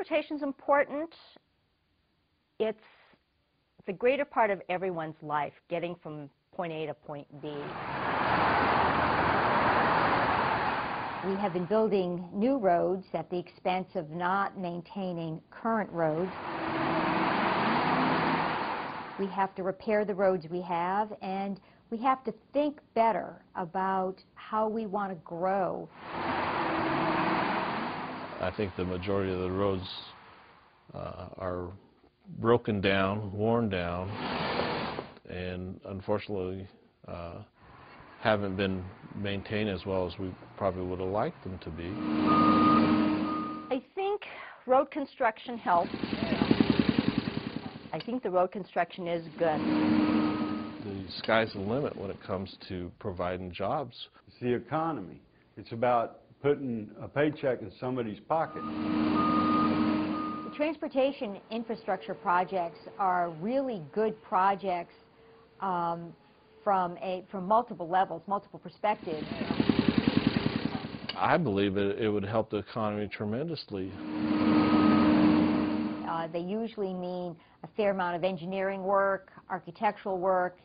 transportation is important. It's the greater part of everyone's life, getting from point A to point B. We have been building new roads at the expense of not maintaining current roads. We have to repair the roads we have, and we have to think better about how we want to grow. I think the majority of the roads are broken down, worn down, and unfortunately haven't been maintained as well as we probably would have liked them to be. I think road construction helps. I think the road construction is good. The sky's the limit when it comes to providing jobs. It's the economy. It's about putting a paycheck in somebody's pocket. The transportation infrastructure projects are really good projects from multiple levels, multiple perspectives. I believe it would help the economy tremendously. They usually mean a fair amount of engineering work, architectural work,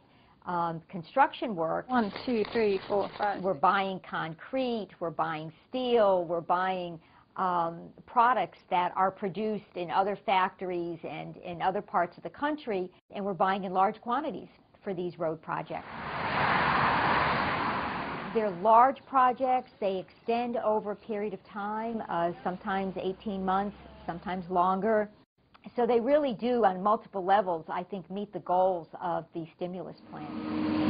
construction work. 1, 2, 3, 4, 5. We're buying concrete, we're buying steel, we're buying products that are produced in other factories and in other parts of the country, and we're buying in large quantities for these road projects. They're large projects. They extend over a period of time, sometimes 18 months, sometimes longer. So they really do, on multiple levels, I think, meet the goals of the stimulus plan.